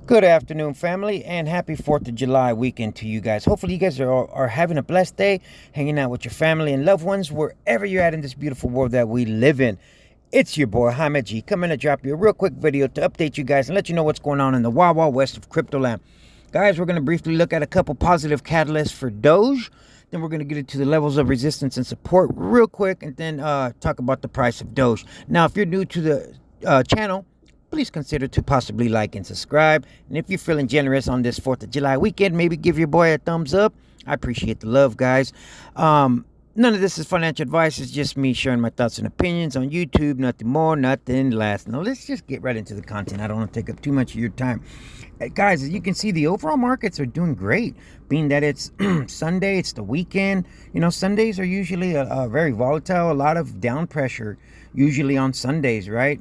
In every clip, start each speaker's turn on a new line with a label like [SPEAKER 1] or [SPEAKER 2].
[SPEAKER 1] Good afternoon, family, and happy 4th of July weekend to you guys. Hopefully you guys are having a blessed day, hanging out with your family and loved ones, wherever you're at in this beautiful world that we live in. It's your boy, Jaime G, coming to drop you a real quick video to update you guys and let you know what's going on in the wild, wild west of crypto land. Guys, we're going to briefly look at a couple positive catalysts for Doge. Then we're going to get into the levels of resistance and support real quick, and then talk about the price of Doge. Now, if you're new to the channel, please consider to possibly like and subscribe. And if you're feeling generous on this 4th of July weekend, maybe give your boy a thumbs up. I appreciate the love, guys. None of this is financial advice. It's just me sharing my thoughts and opinions on YouTube. Nothing more, nothing less. Now, let's just get right into the content. I don't want to take up too much of your time. Guys, as you can see, the overall markets are doing great. Being that it's Sunday, it's the weekend. You know, Sundays are usually very volatile. A lot of down pressure usually on Sundays, right?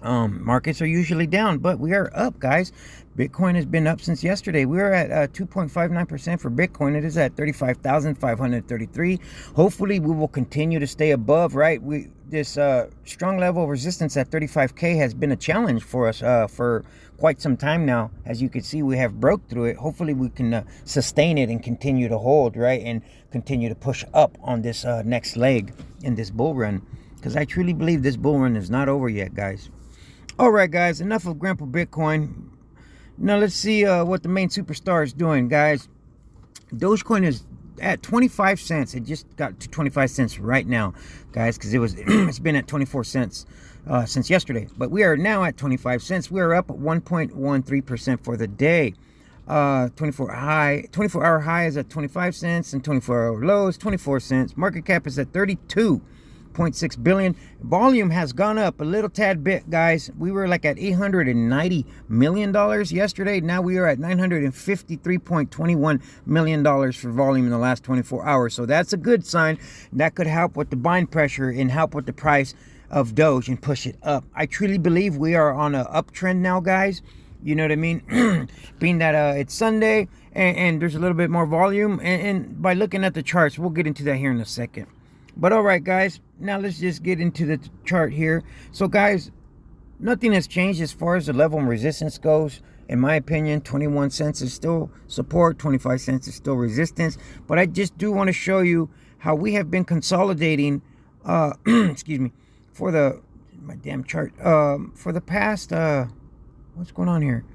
[SPEAKER 1] Markets are usually down, but we are up, guys. Bitcoin has been up since yesterday. We are at 2.59% for Bitcoin. It is at 35,533. Hopefully we will continue to stay above, right? This strong level of resistance at 35k has been a challenge for us for quite some time now. As you can see, we have broke through it. Hopefully we can sustain it and continue to hold, right, and continue to push up on this next leg in this bull run, because I truly believe this bull run is not over yet, guys. All right, guys, enough of Grandpa Bitcoin. Now let's see what the main superstar is doing, guys. Dogecoin is at 25 cents. It just got to 25 cents right now, guys, because it's been at 24 cents since yesterday. But we are now at 25 cents. We are up 1.13% for the day. 24-hour high is at 25 cents, and 24-hour low is 24 cents. Market cap is at 32.6 billion. Volume has gone up a little tad bit, guys. We were like at $890 million yesterday. Now we are at $953.21 million for volume in the last 24 hours. So that's a good sign. That could help with the buying pressure and help with the price of Doge and push it up. I truly believe we are on an uptrend now, guys. You know what I mean? Being that it's Sunday and there's a little bit more volume, and by looking at the charts, we'll get into that here in a second. But all right, guys, now let's just get into the chart here. So, guys, nothing has changed as far as the level of resistance goes. In my opinion, 21 cents is still support, 25 cents is still resistance. But I just do want to show you how we have been consolidating, excuse me, for my damn chart, for the past, what's going on here?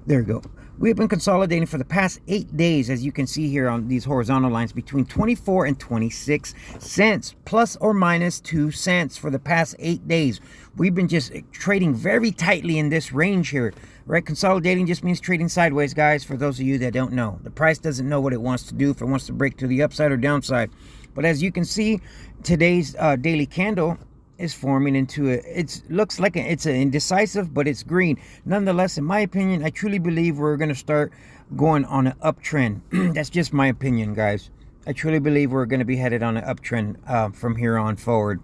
[SPEAKER 1] There we go. We have been consolidating for the past 8 days, as you can see here on these horizontal lines, between 24 and 26 cents, plus or minus 2 cents for the past 8 days. We've been just trading very tightly in this range here, right? Consolidating just means trading sideways, guys, for those of you that don't know. The price doesn't know what it wants to do, if it wants to break to the upside or downside. But as you can see, today's daily candle is forming into it looks like it's an indecisive, but it's green. Nonetheless, in my opinion, I truly believe we're going to start going on an uptrend. That's just my opinion, guys. I truly believe we're going to be headed on an uptrend from here on forward.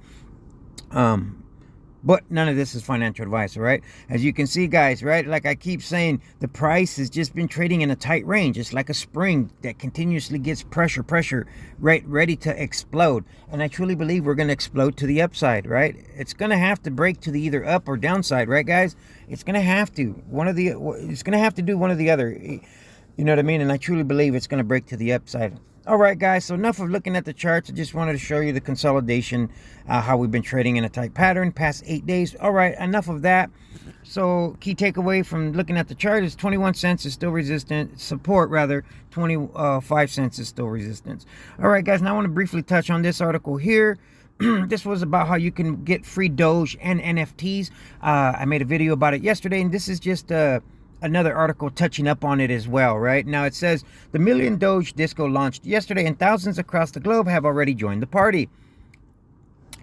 [SPEAKER 1] But none of this is financial advice, all right? As you can see, guys, right, like I keep saying, the price has just been trading in a tight range. It's like a spring that continuously gets pressure, right, ready to explode. And I truly believe we're going to explode to the upside, right? It's going to have to break to the either up or downside, right, guys? It's going to have to. It's going to have to do one or the other. You know what I mean? And I truly believe it's going to break to the upside. All right, guys, so enough of looking at the charts. I just wanted to show you the consolidation, how we've been trading in a tight pattern past 8 days. All right, enough of that. So key takeaway from looking at the chart is 21 cents is still resistant. Support, rather, 25 cents is still resistance. All right, guys, now I want to briefly touch on this article here. This was about how you can get free Doge and NFTs. I made a video about it yesterday, and this is just another article touching up on it as well, right? Now it says the Million Doge Disco launched yesterday and thousands across the globe have already joined the party.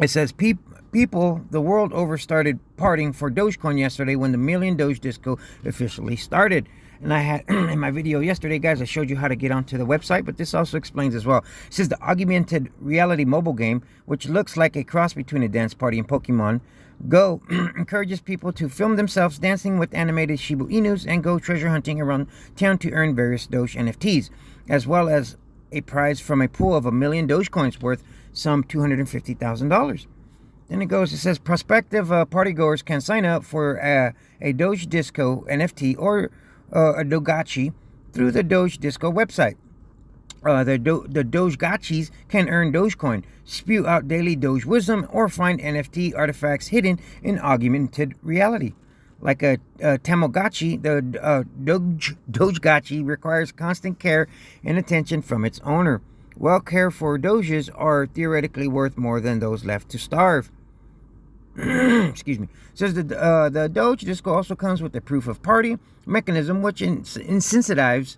[SPEAKER 1] It says people the world over started partying for Dogecoin yesterday when the Million Doge Disco officially started. And I had in my video yesterday, guys, I showed you how to get onto the website, but this also explains as well. It says the augmented reality mobile game, which looks like a cross between a dance party and Pokemon Go, encourages people to film themselves dancing with animated Shiba Inus and go treasure hunting around town to earn various Doge NFTs, as well as a prize from a pool of 1 million Dogecoins worth some $250,000. Then it says prospective partygoers can sign up for a Doge Disco NFT or a Dogachi through the Doge Disco website. The Dogechis can earn Dogecoin, spew out daily Doge wisdom, or find NFT artifacts hidden in augmented reality. Like a Tamagotchi, the Dogegachi requires constant care and attention from its owner. Well cared for Doges are theoretically worth more than those left to starve. Excuse me. Says the Doge Disco also comes with a proof of party mechanism, which incentivizes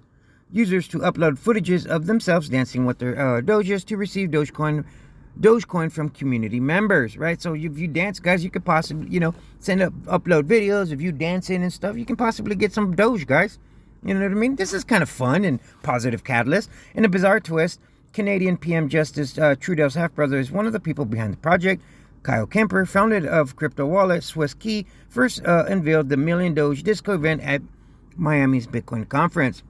[SPEAKER 1] users to upload footages of themselves dancing with their Doges to receive Dogecoin from community members, right? So if you dance, guys, you could possibly, upload videos of you dancing and stuff. You can possibly get some Doge, guys. You know what I mean? This is kind of fun and positive catalyst. In a bizarre twist, Canadian PM Justice Trudeau's half-brother is one of the people behind the project. Kyle Kemper, founder of crypto wallet Swiss Key, first unveiled the Million Doge Disco event at Miami's Bitcoin conference.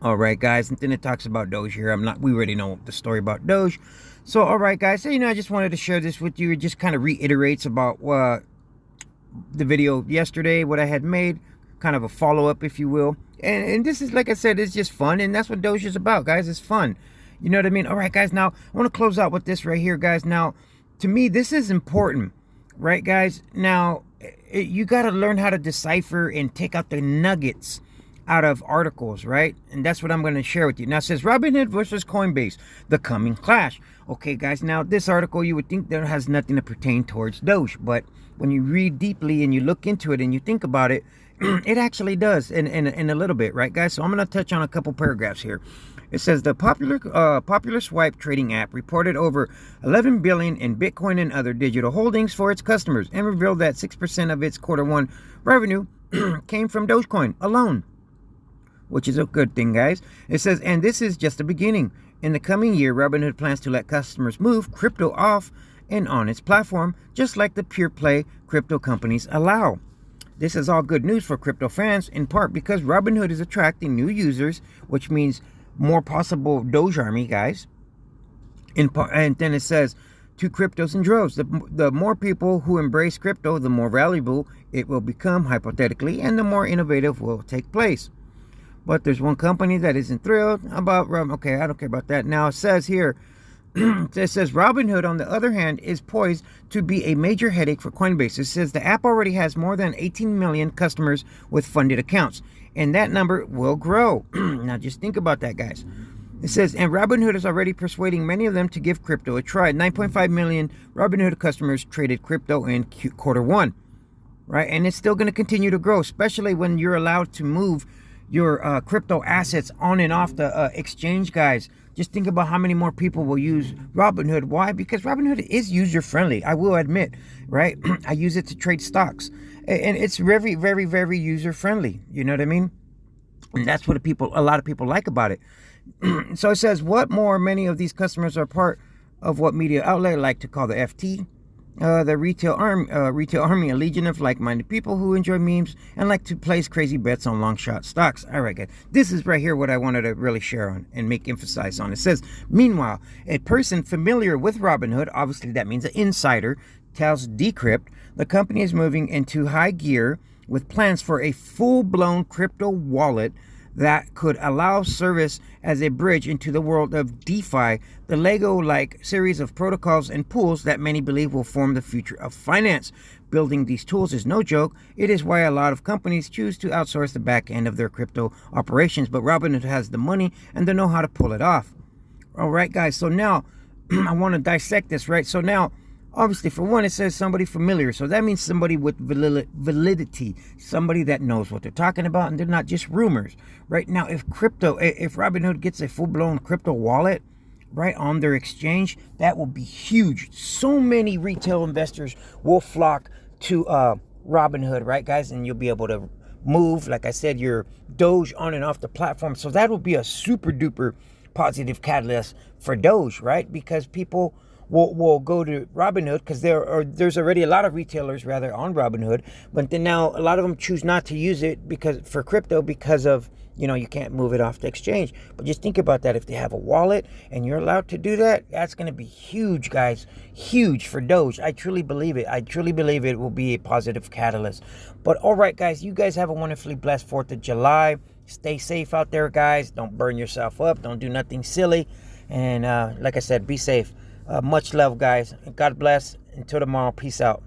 [SPEAKER 1] All right, guys, and then it talks about Doge here. We already know the story about Doge. So, all right, guys, so, I just wanted to share this with you. It just kind of reiterates about the video yesterday, what I had made, kind of a follow-up, if you will. And this is, like I said, it's just fun, and that's what Doge is about, guys. It's fun. You know what I mean? All right, guys, now I want to close out with this right here, guys. Now, to me, this is important, right, guys? Now, you got to learn how to decipher and take out the nuggets out of articles, right? And that's what I'm going to share with you. Now, it says Robinhood versus Coinbase, the coming clash. Okay, guys, now this article, you would think that has nothing to pertain towards Doge, but when you read deeply and you look into it and you think about it, it actually does in a little bit, right, guys? So I'm going to touch on a couple paragraphs here. It says the popular swipe trading app reported over 11 billion in Bitcoin and other digital holdings for its customers and revealed that 6% of its Q1 revenue came from Dogecoin alone, which is a good thing, guys. It says, and this is just the beginning. In the coming year, Robinhood plans to let customers move crypto off and on its platform, just like the pure play crypto companies allow. This is all good news for crypto fans, in part because Robinhood is attracting new users, which means more possible Doge army, guys. And then it says, to cryptos in droves. The more people who embrace crypto, the more valuable it will become, hypothetically, and the more innovative will take place. But there's one company that isn't thrilled about okay, I don't care about that. Now it says here, it says Robinhood, on the other hand, is poised to be a major headache for Coinbase. It says the app already has more than 18 million customers with funded accounts, and that number will grow. Now just think about that, guys. It says, and Robinhood is already persuading many of them to give crypto a try. 9.5 million Robinhood customers traded crypto in Q1, right? And it's still going to continue to grow, especially when you're allowed to move your crypto assets on and off the exchange, guys. Just think about how many more people will use Robinhood. Why? Because Robinhood is user friendly, I will admit, right? I use it to trade stocks, and it's very, very, very user friendly. You know what I mean? And that's what a lot of people like about it. So it says, what more? Many of these customers are part of what media outlet like to call the FT. The retail army, a legion of like-minded people who enjoy memes and like to place crazy bets on long shot stocks. All right, guys, this is right here what I wanted to really share on and make emphasis on. It says, meanwhile, a person familiar with Robinhood, obviously that means an insider, tells Decrypt the company is moving into high gear with plans for a full-blown crypto wallet that could allow service as a bridge into the world of DeFi, the Lego-like series of protocols and pools that many believe will form the future of finance. Building these tools is no joke. It is why a lot of companies choose to outsource the back end of their crypto operations, but Robinhood has the money and the know-how to pull it off. All right, guys, so now I want to dissect this, right? So now, obviously, for one, it says somebody familiar. So that means somebody with validity, somebody that knows what they're talking about, and they're not just rumors. Right now, if Robinhood gets a full-blown crypto wallet, right, on their exchange, that will be huge. So many retail investors will flock to Robinhood, right, guys? And you'll be able to move, like I said, your Doge on and off the platform. So that will be a super-duper positive catalyst for Doge, right? Because people will go to Robinhood because there's already a lot of retailers rather on Robinhood, but then now a lot of them choose not to use it for crypto because of you can't move it off the exchange. But just think about that. If they have a wallet and you're allowed to do that, that's going to be huge, guys. Huge for Doge. I truly believe it. I truly believe it will be a positive catalyst. But all right, guys, you guys have a wonderfully blessed 4th of July. Stay safe out there, guys. Don't burn yourself up. Don't do nothing silly. And like I said, be safe. Much love, guys. God bless. Until tomorrow, peace out.